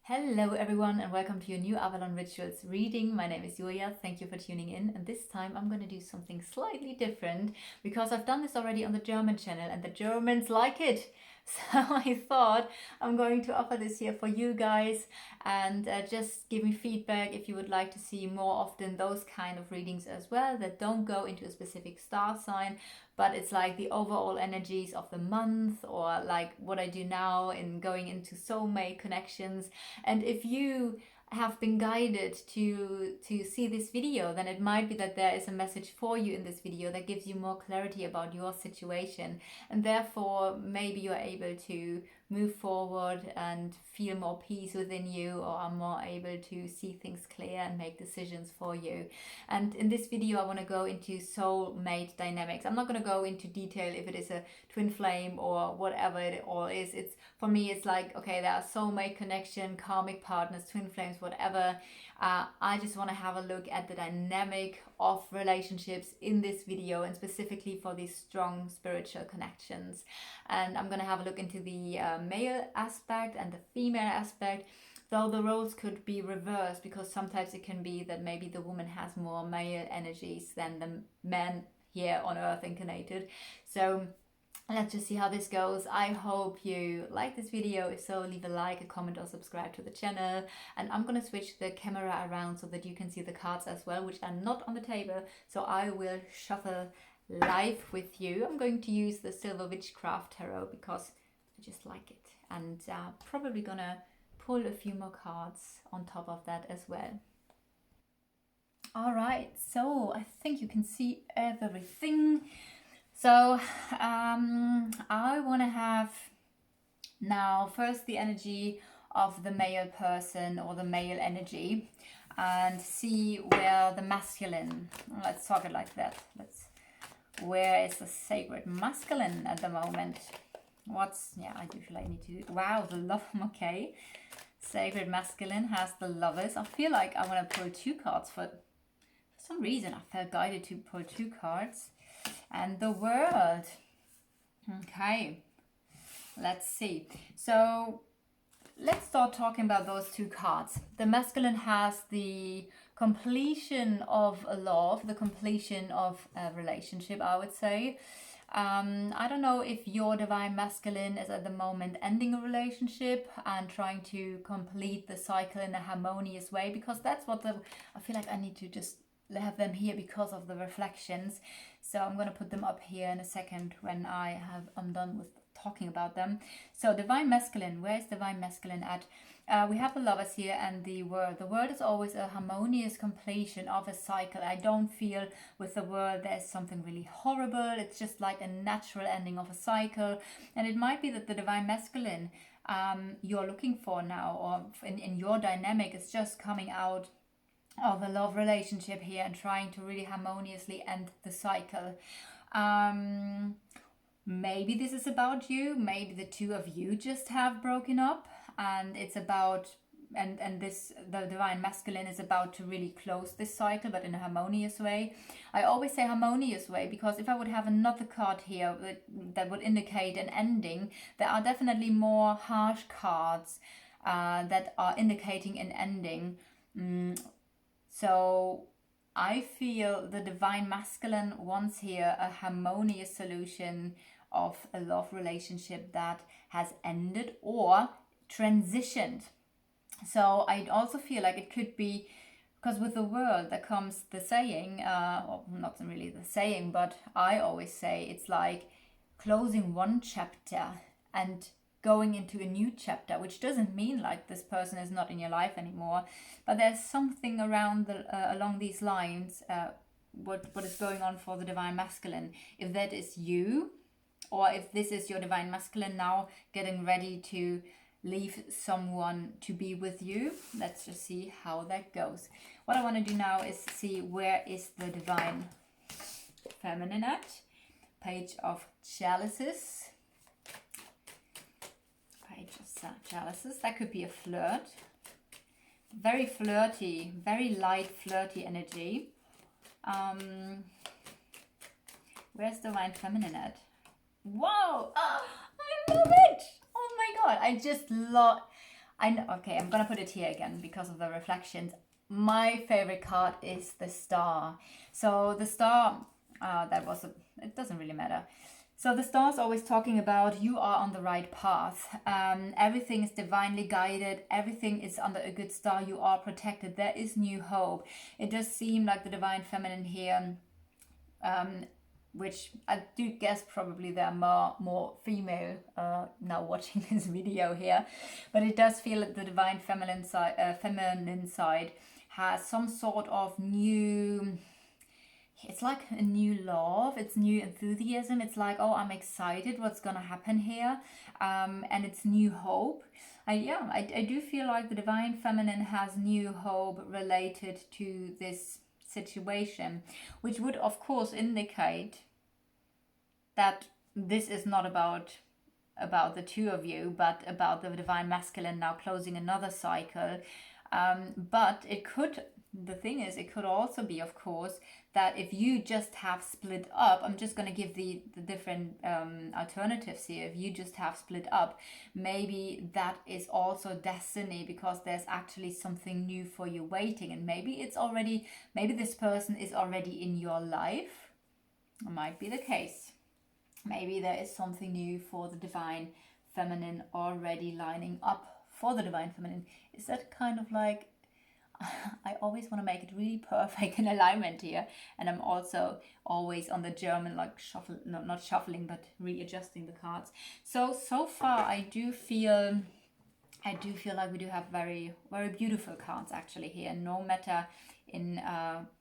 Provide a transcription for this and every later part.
Hello everyone and welcome to your new Avalon Rituals reading. My name is Julia. Thank you for tuning in, and this time I'm going to do something slightly different because I've done this already on the German channel and the Germans like it. So I thought I'm going to offer this here for you guys and just give me feedback if you would like to see more often those kind of readings as well that don't go into a specific star sign, but it's like the overall energies of the month, or like what I do now in going into soulmate connections. And if you have been guided to see this video, then it might be that there is a message for you in this video that gives you more clarity about your situation, and therefore maybe you're able to move forward and feel more peace within you, or are more able to see things clear and make decisions for you. And in this video I want to go into soulmate dynamics. I'm not going to go into detail if it is a twin flame or whatever it all is. It's, for me, it's like, okay, there are soulmate connection, karmic partners, twin flames, whatever. I just want to have a look at the dynamic of relationships in this video, and specifically for these strong spiritual connections. And I'm going to have a look into the male aspect and the female aspect, though the roles could be reversed, because sometimes it can be that maybe the woman has more male energies than the man here on earth incarnated. So let's just see how this goes. I hope you like this video. If so, leave a like, a comment, or subscribe to the channel. And I'm going to switch the camera around so that you can see the cards as well, which are not on the table. So I will shuffle live with you. I'm going to use the Silver Witchcraft Tarot because I just like it. And probably going to pull a few more cards on top of that as well. All right, so I think you can see everything. So I want to have now first the energy of the male person, or the male energy, and see where the masculine, let's talk it like that. Where is the sacred masculine at the moment? I usually need to, wow, the love, okay. Sacred masculine has the Lovers. I feel like I want to pull two cards for some reason. I felt guided to pull two cards. And the World. Okay, let's see. So let's start talking about those two cards. The masculine has the completion of a love, the completion of a relationship, I would say. I don't know if your divine masculine is at the moment ending a relationship and trying to complete the cycle in a harmonious way, because that's what I feel like I need to just have them here because of the reflections. So I'm going to put them up here in a second when I'm done with talking about them. So divine masculine, where is divine masculine at? We have the Lovers here and the World. The World is always a harmonious completion of a cycle. I don't feel with the World there's something really horrible. It's just like a natural ending of a cycle. And it might be that the divine masculine you're looking for now, or in your dynamic, is just coming out of a love relationship here and trying to really harmoniously end the cycle. Maybe this is about you. Maybe the two of you just have broken up, and it's about, and the divine masculine is about to really close this cycle, but in a harmonious way. I always say harmonious way because if I would have another card here that would indicate an ending, there are definitely more harsh cards that are indicating an ending. So I feel the divine masculine wants here a harmonious solution of a love relationship that has ended or transitioned. So I also feel like it could be, because with the World there comes the saying, well, not really the saying, but I always say it's like closing one chapter and going into a new chapter, which doesn't mean like this person is not in your life anymore, but there's something around along these lines. What is going on for the divine masculine? If that is you, or if this is your divine masculine now getting ready to leave someone to be with you, let's just see how that goes. What I want to do now is see where is the divine feminine at. Page of Chalices. Chalices. That could be a flirt. Very flirty, very light flirty energy. Where's the divine feminine at? Wow! Oh, I love it! Oh my god, I just love... I know, okay, I'm gonna put it here again because of the reflections. My favorite card is the Star. So the Star, it doesn't really matter. So the Star is always talking about you are on the right path. Everything is divinely guided. Everything is under a good star. You are protected. There is new hope. It does seem like the Divine Feminine here, which I do guess probably there are more female now watching this video here, but it does feel that the Divine feminine side has some sort of new, it's like a new love, it's new enthusiasm, it's like, oh, I'm excited what's gonna happen here, and it's new hope. I do feel like the Divine Feminine has new hope related to this situation, which would of course indicate that this is not about the two of you, but about the Divine Masculine now closing another cycle. But it could, the thing is, it could also be, of course, that if you just have split up, I'm just going to give the different alternatives here. If you just have split up, maybe that is also destiny, because there's actually something new for you waiting. And maybe this person is already in your life. It might be the case. Maybe there is something new for the Divine Feminine already lining up for the Divine Feminine. Is that kind of like, I always want to make it really perfect in alignment here, and I'm also always on the German, like not shuffling, but readjusting the cards. So far I do feel like we do have very, very beautiful cards actually here, no matter in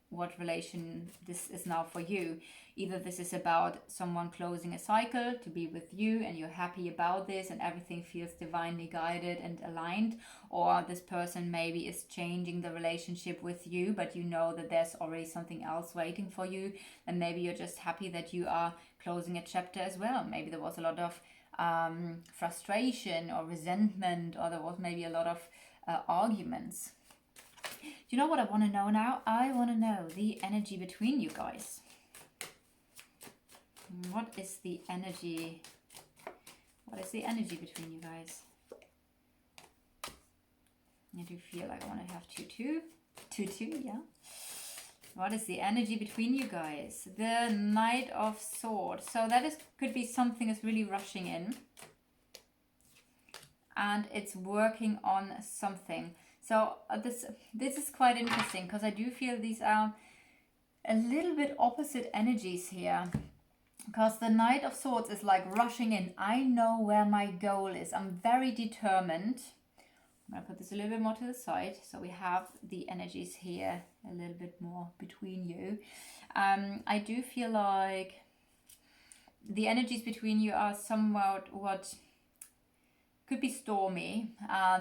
what relation this is now for you. Either this is about someone closing a cycle to be with you and you're happy about this and everything feels divinely guided and aligned, or this person maybe is changing the relationship with you, but you know that there's already something else waiting for you, and maybe you're just happy that you are closing a chapter as well. Maybe there was a lot of frustration or resentment, or there was maybe a lot of arguments. Do you know what I want to know now? I want to know the energy between you guys. What is the energy? What is the energy between you guys? I do feel like I want to have 2-2. 2-2, yeah. What is the energy between you guys? The Knight of Swords. So that could be something that's really rushing in. And it's working on something. So this is quite interesting, because I do feel these are a little bit opposite energies here. Because the Knight of Swords is like rushing in. I know where my goal is. I'm very determined. I'm going to put this a little bit more to the side. So we have the energies here a little bit more between you. I do feel like the energies between you are somewhat what could be stormy.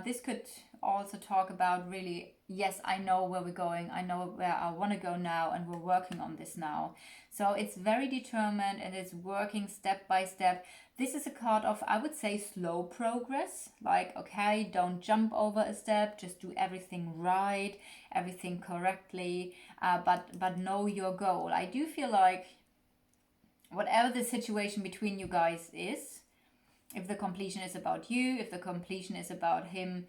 This could also talk about really, yes, I know where we're going. I know where I want to go now, and we're working on this now. So it's very determined and it's working step by step. This is a card of, I would say, slow progress. Like, okay, don't jump over a step, just do everything right, everything correctly, but know your goal. I do feel like whatever the situation between you guys is, if the completion is about you, if the completion is about him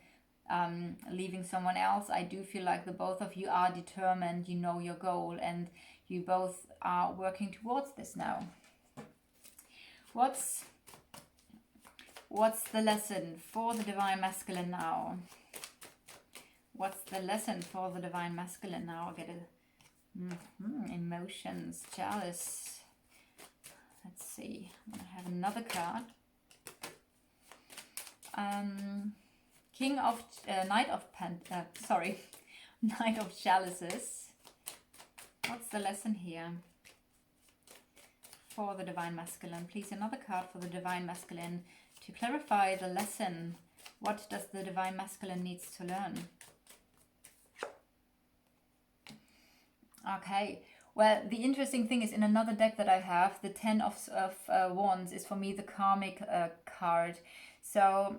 leaving someone else, I do feel like the both of you are determined, you know your goal, and you both are working towards this now. What's the lesson for the Divine Masculine now? What's the lesson for the Divine Masculine now? I get emotions, jealous. Let's see. I'm gonna have another card. Knight of Chalices. What's the lesson here for the Divine Masculine? Please, another card for the Divine Masculine to clarify the lesson. What does the Divine Masculine needs to learn? Okay. Well, the interesting thing is, in another deck that I have, the 10 of Wands is for me the karmic card. So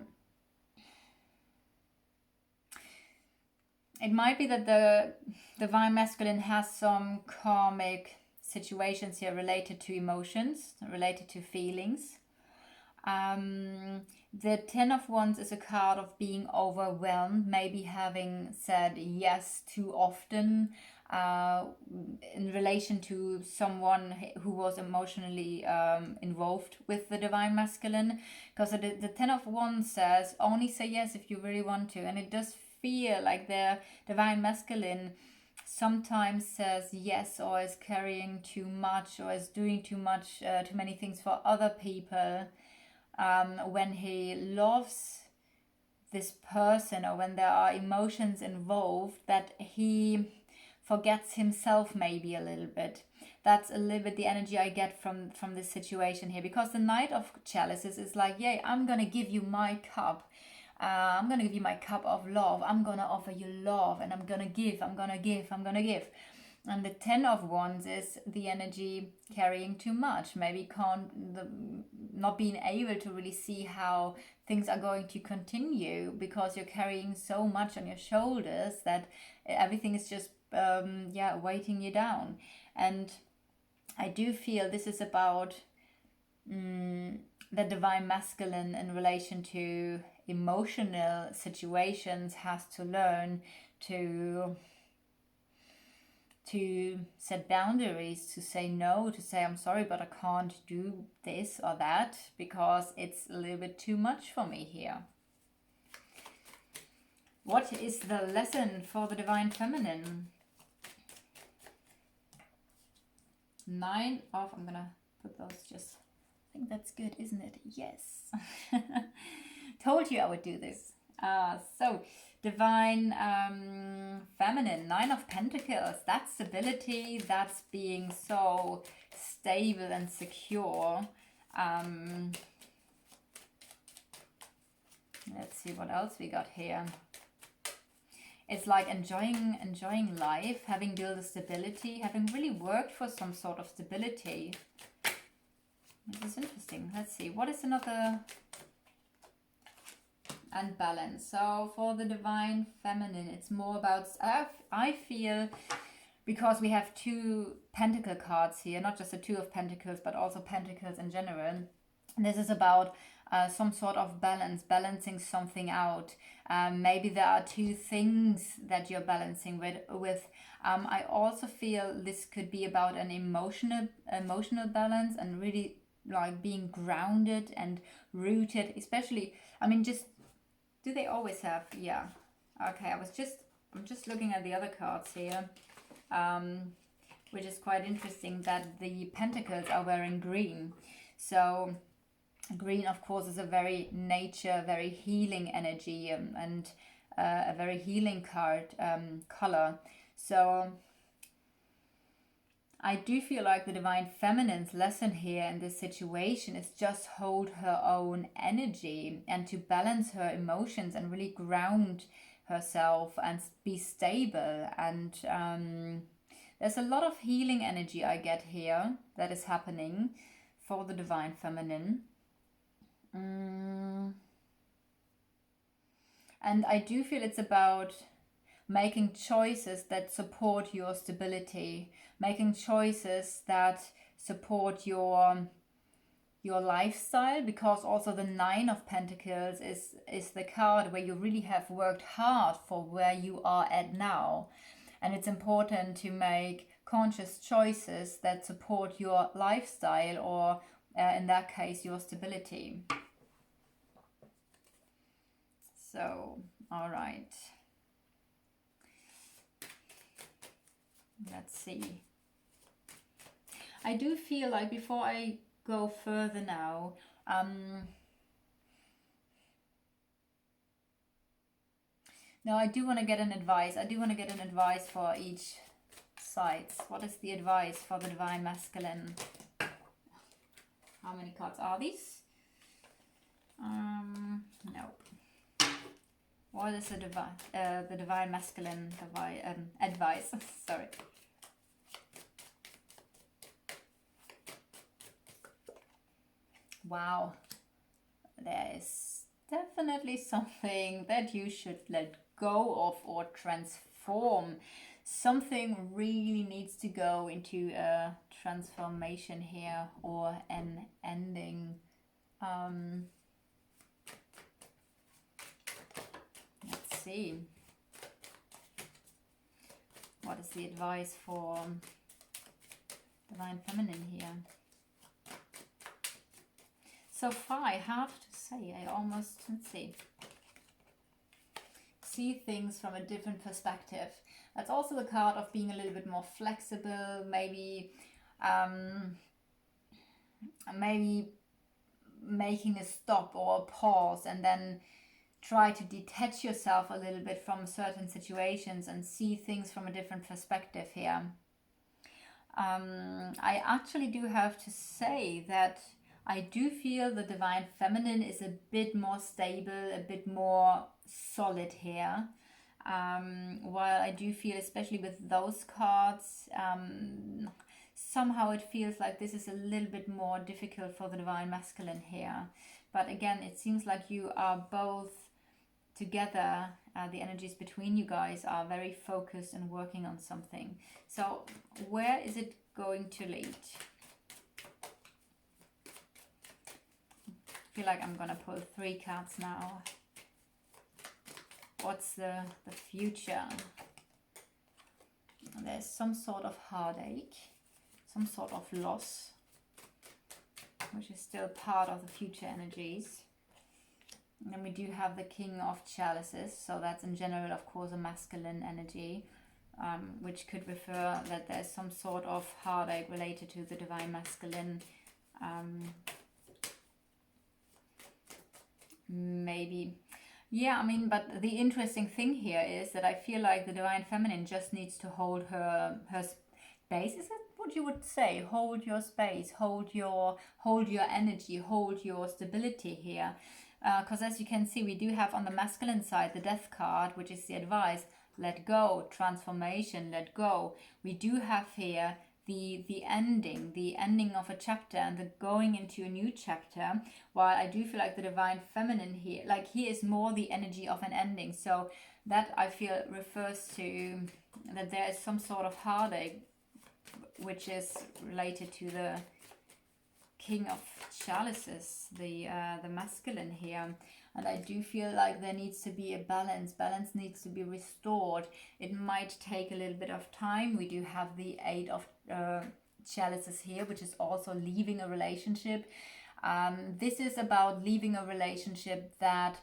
it might be that the Divine Masculine has some karmic situations here related to emotions, related to feelings. The Ten of Wands is a card of being overwhelmed, maybe having said yes too often in relation to someone who was emotionally involved with the Divine Masculine. Because the Ten of Wands says only say yes if you really want to, and it does feel like the Divine Masculine sometimes says yes, or is carrying too much, or is doing too much, too many things for other people. When he loves this person, or when there are emotions involved, that he forgets himself maybe a little bit. That's a little bit the energy I get from this situation here, because the Knight of Chalices is like, yay, I'm gonna give you my cup. I'm gonna give you my cup of love. I'm gonna offer you love, and I'm gonna give. And the Ten of Wands is the energy carrying too much, maybe not being able to really see how things are going to continue, because you're carrying so much on your shoulders that everything is just weighting you down. And I do feel this is about the Divine Masculine in relation to emotional situations has to learn to set boundaries, to say no, to say I'm sorry, but I can't do this or that because it's a little bit too much for me here. What is the lesson for the Divine Feminine? I'm gonna put those just, I think that's good, isn't it? Yes. Told you I would do this. So Divine Feminine, Nine of Pentacles, that's stability, that's being so stable and secure. Let's see what else we got here. It's like enjoying life, having built a stability, having really worked for some sort of stability. This is interesting. Let's see, what is another... And balance. So for the Divine Feminine, it's more about, I feel, because we have two Pentacle cards here, not just the Two of Pentacles, but also Pentacles in general. This is about some sort of balance, balancing something out. Maybe there are two things that you're balancing with. I also feel this could be about an emotional balance, and really like being grounded and rooted, especially, I mean, just, do they always have? Yeah. Okay, I'm just looking at the other cards here, which is quite interesting that the Pentacles are wearing green. So green, of course, is a very nature, very healing energy, and a very healing card color. So I do feel like the Divine Feminine's lesson here in this situation is just hold her own energy and to balance her emotions and really ground herself and be stable. And there's a lot of healing energy I get here that is happening for the Divine Feminine. And I do feel it's about making choices that support your stability, making choices that support your lifestyle, because also the Nine of Pentacles is the card where you really have worked hard for where you are at now. And it's important to make conscious choices that support your lifestyle, or in that case, your stability. So, all right. Let's see. I do feel like before I go further now, no, I do want to get an advice. I do want to get an advice for each side. What is the advice for the Divine Masculine? How many cards are these? Nope. What is the Divine Masculine advice? Sorry. Wow. There is definitely something that you should let go of or transform. Something really needs to go into a transformation here, or an ending. Let's see. What is the advice for Divine Feminine here? So far, I have to say, I almost, let's see things from a different perspective. That's also the card of being a little bit more flexible, maybe maybe making a stop or a pause and then try to detach yourself a little bit from certain situations and see things from a different perspective here. I actually do have to say that I do feel the Divine Feminine is a bit more stable, a bit more solid here. While I do feel, especially with those cards, somehow it feels like this is a little bit more difficult for the Divine Masculine here. But again, it seems like you are both together. The energies between you guys are very focused and working on something. So where is it going to lead? I feel like I'm gonna pull 3 cards now. What's the future? There's some sort of heartache, some sort of loss, which is still part of the future energies. And then we do have the King of Chalices, so that's in general, of course, a masculine energy, which could refer that there's some sort of heartache related to the Divine Masculine. Maybe, yeah, I mean, but the interesting thing here is that I feel like the Divine Feminine just needs to hold her space. Is it what you would say? Hold your space, hold your energy, hold your stability here. Because as you can see, we do have on the masculine side the Death card, which is the advice: let go, transformation, let go. We do have here the ending of a chapter and the going into a new chapter, while I do feel like the Divine Feminine here, like here is more the energy of an ending. So that I feel refers to that there is some sort of heartache which is related to the King of Chalices, the masculine here. And I do feel like there needs to be a balance. Balance needs to be restored. It might take a little bit of time. We do have the 8 of Chalices here, which is also leaving a relationship. This is about leaving a relationship that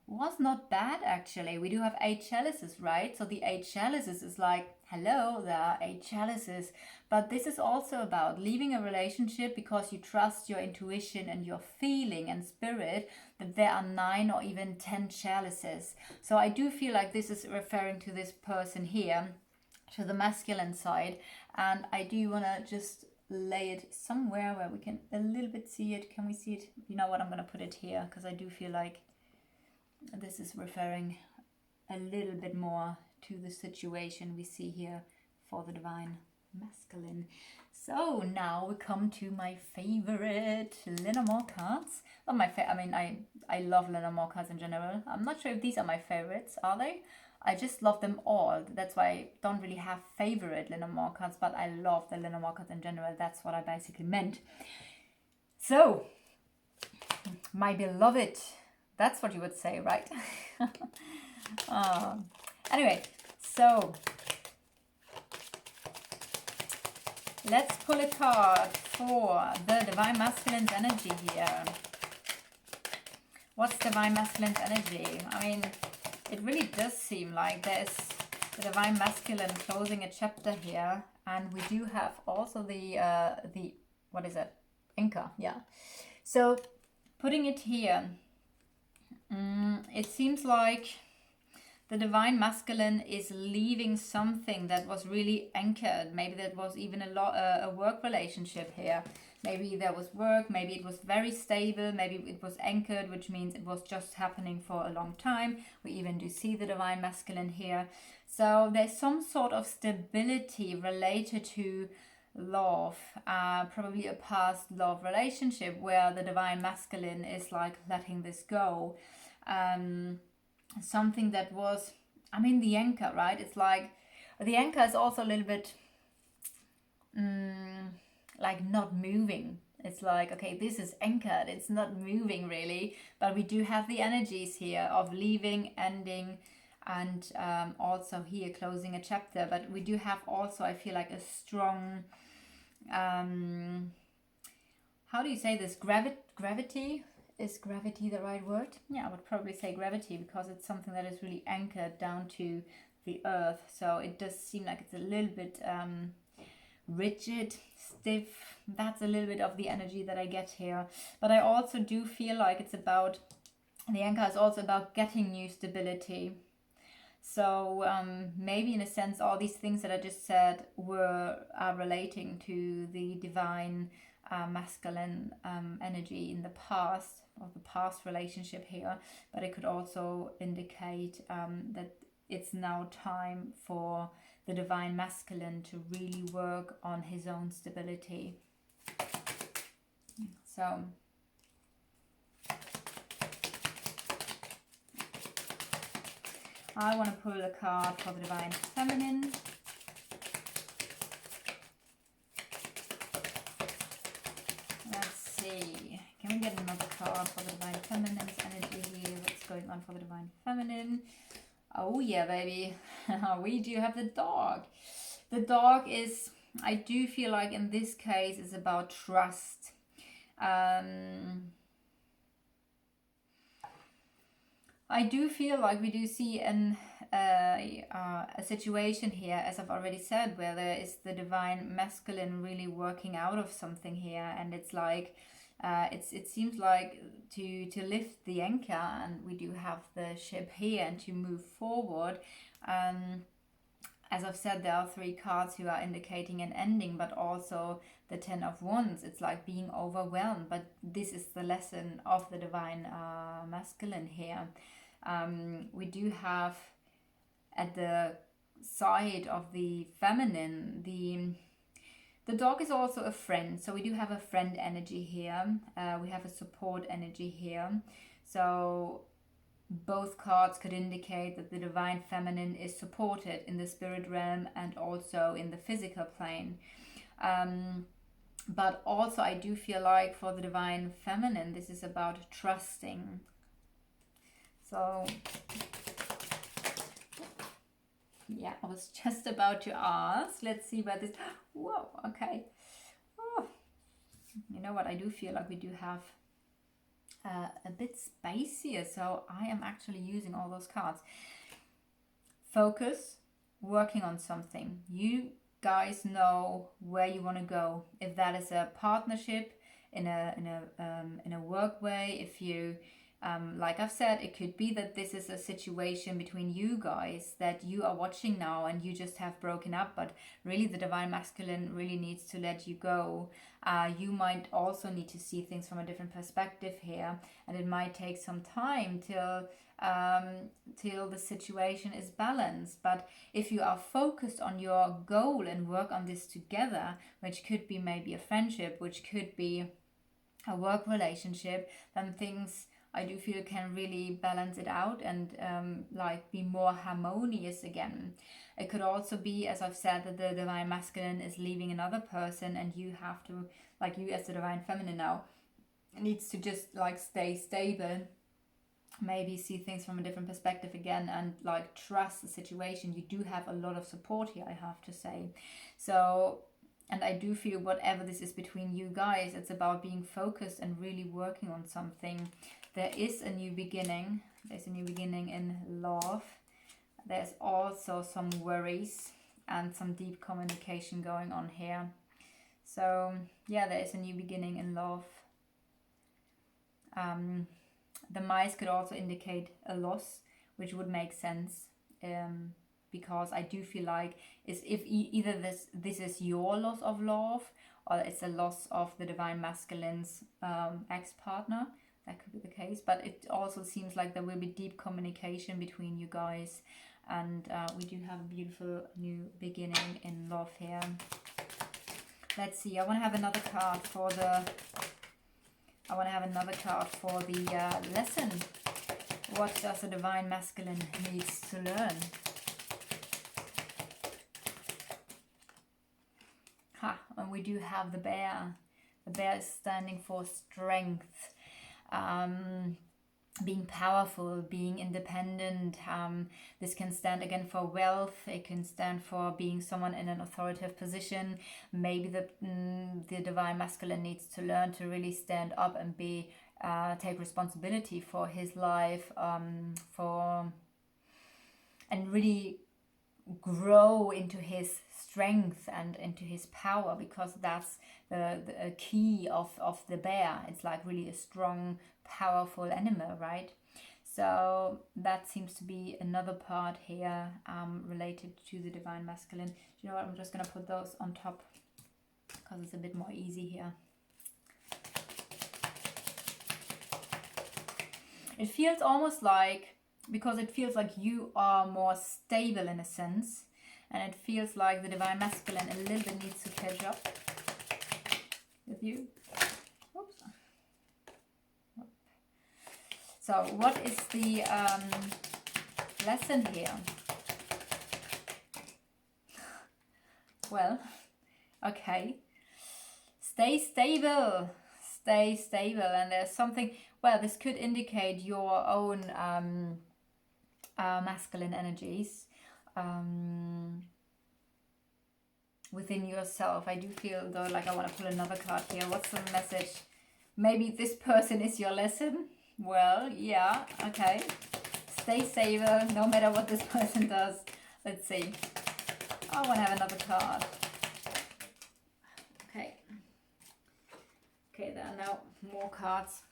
was not bad, actually. We do have 8 chalices, right? So the 8 chalices is like, hello, there are 8 chalices. But this is also about leaving a relationship because you trust your intuition and your feeling and spirit that there are 9 or even 10 chalices. So I do feel like this is referring to this person here, to the masculine side. And I do want to just lay it somewhere where we can a little bit see it. Can we see it? You know what, I'm going to put it here because I do feel like this is referring a little bit more to the situation we see here for the Divine Masculine. So now we come to my favorite Lenormand cards. Not my I mean, I love Lenormand cards in general. I'm not sure if these are my favorites, are they? I just love them all. That's why I don't really have favorite Lenormand cards, but I love the Lenormand cards in general. That's what I basically meant. So, my beloved, that's what you would say, right? Anyway, so let's pull a card for the Divine Masculine's energy here. What's Divine Masculine's energy? I mean, it really does seem like there's the Divine Masculine closing a chapter here, and we do have also the what is it? Anchor, yeah. So putting it here, it seems like the Divine Masculine is leaving something that was really anchored. Maybe that was even a work relationship here. Maybe there was work, maybe it was very stable, maybe it was anchored, which means it was just happening for a long time. We even do see the Divine Masculine here. So there's some sort of stability related to love, probably a past love relationship where the Divine Masculine is like letting this go. Something that was, I mean, the anchor, right? It's like the anchor is also a little bit like not moving. It's like, okay, this is anchored, it's not moving really, but we do have the energies here of leaving, ending, and also here closing a chapter. But we do have also, I feel like, a strong, how do you say this, gravity? Is gravity the right word? Yeah, I would probably say gravity, because it's something that is really anchored down to the earth. So it does seem like it's a little bit rigid, stiff. That's a little bit of the energy that I get here. But I also do feel like it's about, the anchor is also about getting new stability. So maybe in a sense, all these things that I just said are relating to the divine masculine energy in the past, or the past relationship here. But it could also indicate that it's now time for the divine masculine to really work on his own stability. So I want to pull a card for the divine feminine. Let's see. Can we get another card for the divine feminine's energy here? What's going on for the divine feminine? Oh yeah, baby. We do have the dog. The dog is, I do feel like in this case, is about trust. I do feel like we do see a situation here, as I've already said, where there is the divine masculine really working out of something here, and it's like it seems like to lift the anchor, and we do have the ship here, and to move forward. As I've said, there are 3 cards who are indicating an ending, but also the 10 of Wands. It's like being overwhelmed, but this is the lesson of the divine masculine here. We do have at the side of the feminine, the dog is also a friend. So we do have a friend energy here. We have a support energy here. So both cards could indicate that the divine feminine is supported in the spirit realm and also in the physical plane. But also I do feel like for the divine feminine, this is about trusting. So yeah, I was just about to ask. Let's see where this, whoa, okay. Oh, you know what, I do feel like we do have a bit spacier, so I am actually using all those cards. Focus, working on something. You guys know where you want to go. If that is a partnership in a work way, if you like I've said, it could be that this is a situation between you guys that you are watching now and you just have broken up, but really the divine masculine really needs to let you go. You might also need to see things from a different perspective here, and it might take some time till the situation is balanced. But if you are focused on your goal and work on this together, which could be maybe a friendship, which could be a work relationship, then things, I do feel, can really balance it out and like be more harmonious again. It could also be, as I've said, that the divine masculine is leaving another person, and you have to, like you as the divine feminine now, needs to just like stay stable, maybe see things from a different perspective again, and like trust the situation. You do have a lot of support here, I have to say. So, and I do feel whatever this is between you guys, it's about being focused and really working on something. There is a new beginning. There's a new beginning in love. There's also some worries and some deep communication going on here. So yeah, there is a new beginning in love. The mice could also indicate a loss, which would make sense, because I do feel like either this is your loss of love, or it's a loss of the divine masculine's ex-partner. That could be the case, but it also seems like there will be deep communication between you guys, and we do have a beautiful new beginning in love here. Let's see. I want to have another card for the. Lesson. What does the divine masculine needs to learn? And we do have the bear. The bear is standing for strength, being powerful, being independent. This can stand again for wealth. It can stand for being someone in an authoritative position. Maybe the divine masculine needs to learn to really stand up and take responsibility for his life, and really grow into his strength and into his power, because that's the key of the bear. It's like really a strong, powerful animal, right? So that seems to be another part here, related to the divine masculine. You know what, I'm just gonna put those on top because it's a bit more easy here. It feels almost like, because it feels like you are more stable in a sense, and it feels like the divine masculine a little bit needs to catch up with you. Oops. So what is the lesson here? Well, okay, stay stable, and there's something, well, this could indicate your own masculine energies within yourself. I do feel though like I want to pull another card here. What's the message? Maybe this person is your lesson. Well, yeah, okay. Stay stable no matter what this person does. Let's see. I want to have another card. Okay, there are now more cards.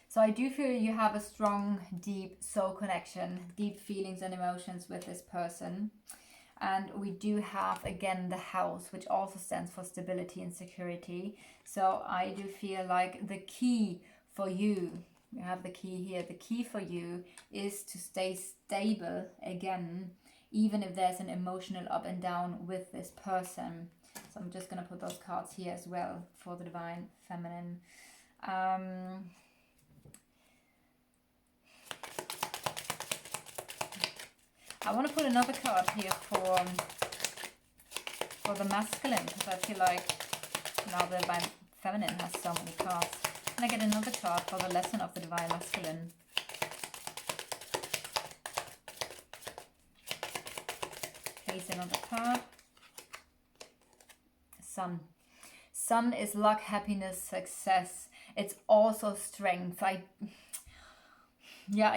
So I do feel you have a strong, deep soul connection, deep feelings and emotions with this person. And we do have, again, the house, which also stands for stability and security. So I do feel like the key for you, you have the key here, the key for you is to stay stable again, even if there's an emotional up and down with this person. So I'm just going to put those cards here as well for the divine feminine. I want to put another card here for the masculine, because I feel like now the divine feminine has so many cards. Can I get another card for the lesson of the divine masculine? Please, another card. Sun. Sun is luck, happiness, success. It's also strength. I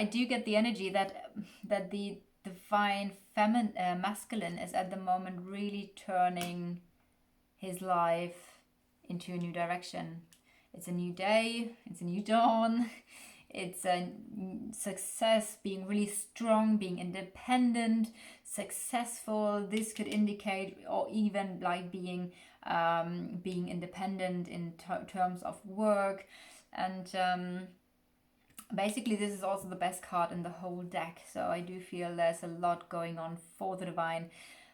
do get the energy that the divine masculine is at the moment really turning his life into a new direction. It's a new day, it's a new dawn, it's a success, being really strong, being independent, successful. This could indicate, or even like being independent in terms of work. And basically this is also the best card in the whole deck. So I do feel there's a lot going on for the divine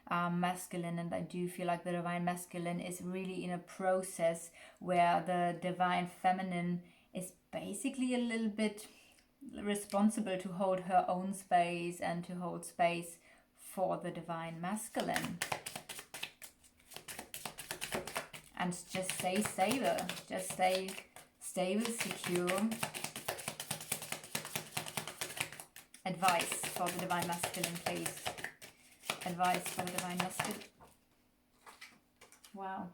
masculine, and I do feel like the divine masculine is really in a process where the divine feminine is basically a little bit responsible to hold her own space and to hold space for the divine masculine. And just stay stable, just stay stable, secure. Advice for the divine masculine, please. Advice for the divine masculine. Wow.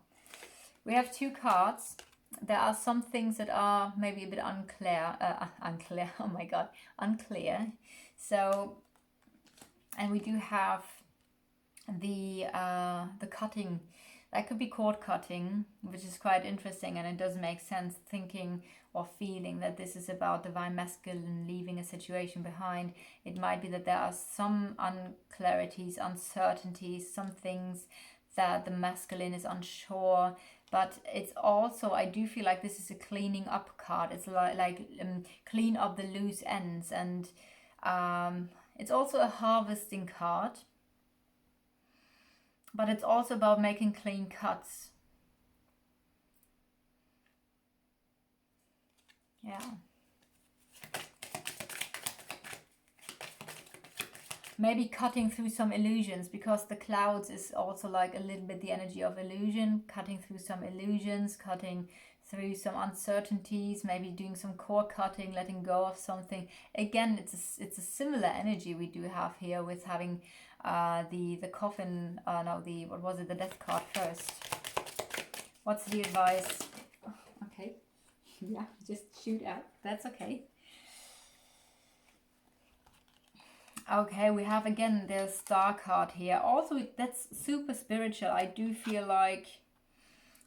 We have two cards. There are some things that are maybe a bit unclear. Oh my god, unclear. So, and we do have the cutting. That could be cord cutting, which is quite interesting, and it does make sense thinking or feeling that this is about divine masculine leaving a situation behind. It might be that there are some unclarities, uncertainties, some things that the masculine is unsure, but it's also, I do feel like this is a cleaning up card. It's like clean up the loose ends, and it's also a harvesting card, but it's also about making clean cuts. Yeah. maybe cutting through some illusions, because the clouds is also like a little bit the energy of illusion, cutting through some illusions, cutting through some uncertainties, maybe doing some core cutting, letting go of something. Again, it's a similar energy we do have here with having the coffin, no, the, what was it, the death card first. What's the advice? Oh, okay, yeah, just shoot out, that's okay. Okay, we have again the star card here. Also, that's super spiritual. I do feel like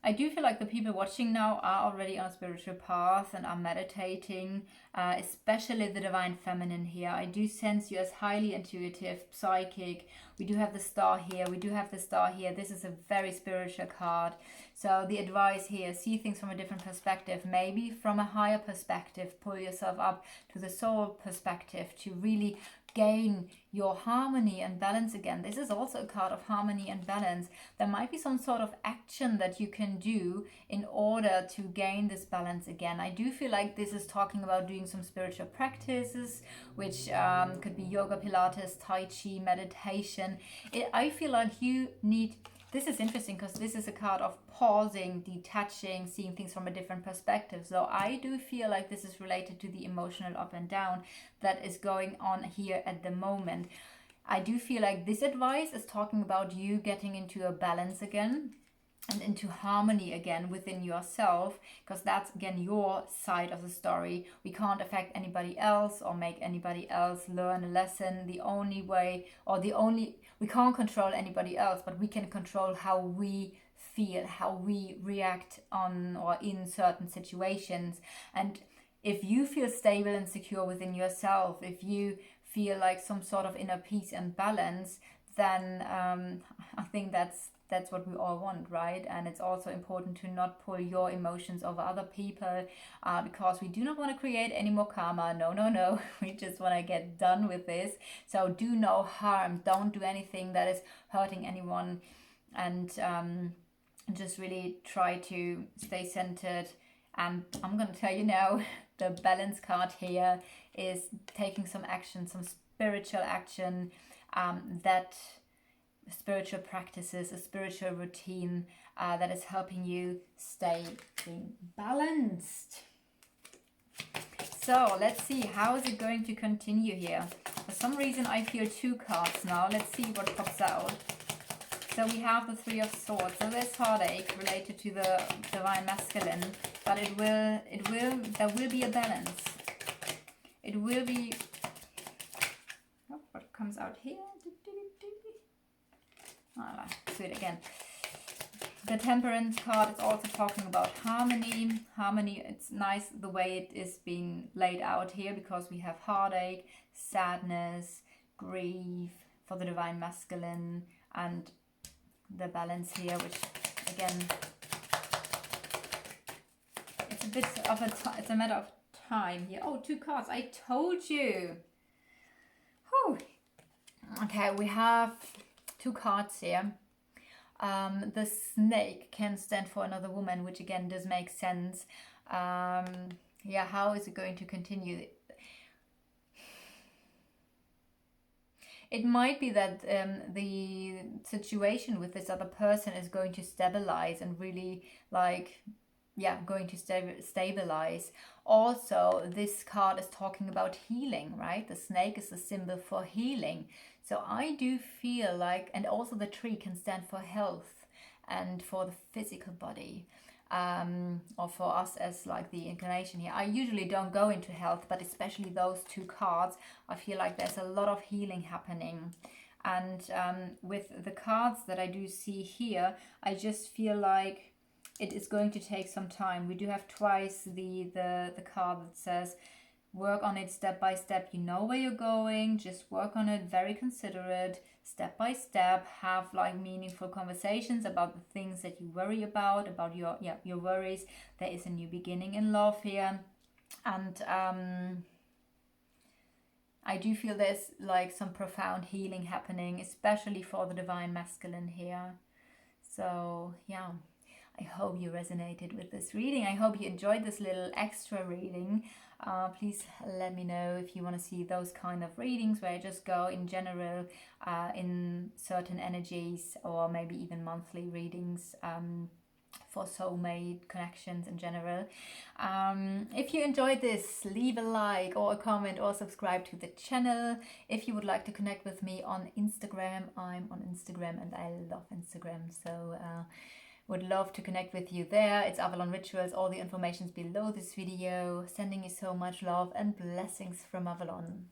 the people watching now are already on a spiritual path and are meditating, especially the divine feminine here. I do sense you as highly intuitive, psychic. We do have the star here. We do have the star here. This is a very spiritual card. So the advice here, see things from a different perspective, maybe from a higher perspective. Pull yourself up to the soul perspective to really gain your harmony and balance again. This is also a card of harmony and balance. There might be some sort of action that you can do in order to gain this balance again. I do feel like this is talking about doing some spiritual practices, which could be yoga, pilates, tai chi, meditation. I feel like you need... This is interesting because this is a card of pausing, detaching, seeing things from a different perspective. So I do feel like this is related to the emotional up and down that is going on here at the moment. I do feel like this advice is talking about you getting into a balance again and into harmony again within yourself, because that's again your side of the story. We can't affect anybody else or make anybody else learn a lesson. The only way, or we can't control anybody else, but we can control how we feel, how we react on or in certain situations. And if you feel stable and secure within yourself, if you feel like some sort of inner peace and balance, then I think that's what we all want, right? And it's also important to not pull your emotions over other people, because we do not want to create any more karma. No. We just want to get done with this. So do no harm. Don't do anything that is hurting anyone. And just really try to stay centered. And I'm going to tell you now, the balance card here is taking some action, some spiritual action, that spiritual practices, a spiritual routine that is helping you stay balanced. So let's see, how is it going to continue here? For some reason I feel two cards now. Let's see what pops out. So we have the Three of Swords. So there's heartache related to the divine masculine, but there will be a balance. It will be, oh, what comes out here? Let's do it again. The Temperance card is also talking about harmony. Harmony, it's nice the way it is being laid out here, because we have heartache, sadness, grief for the divine masculine, and the balance here, which again, it's a bit of it's a matter of time here. Oh, two cards, I told you. Whew. Okay, we have two cards here. The snake can stand for another woman, which again does make sense. Yeah, how is it going to continue? It might be that the situation with this other person is going to stabilize and really going to stabilize. Also, this card is talking about healing, right? The snake is a symbol for healing. So I do feel like, and also the tree can stand for health and for the physical body, or for us as like the incarnation here. I usually don't go into health, but especially those two cards, I feel like there's a lot of healing happening. And with the cards that I do see here, I just feel like it is going to take some time. We do have twice the card that says, work on it step by step. You know where you're going, just work on it, very considerate, step by step. Have like meaningful conversations about the things that you worry about your worries. There is a new beginning in love here. And I do feel there's like some profound healing happening, especially for the divine masculine here. So yeah, I hope you resonated with this reading. I hope you enjoyed this little extra reading. Please let me know if you want to see those kind of readings where I just go in general in certain energies, or maybe even monthly readings for soulmate connections in general. If you enjoyed this, leave a like or a comment or subscribe to the channel. If you would like to connect with me on Instagram, I'm on Instagram and I love Instagram, so would love to connect with you there. It's Avalon Rituals. All the information's below this video. Sending you so much love and blessings from Avalon.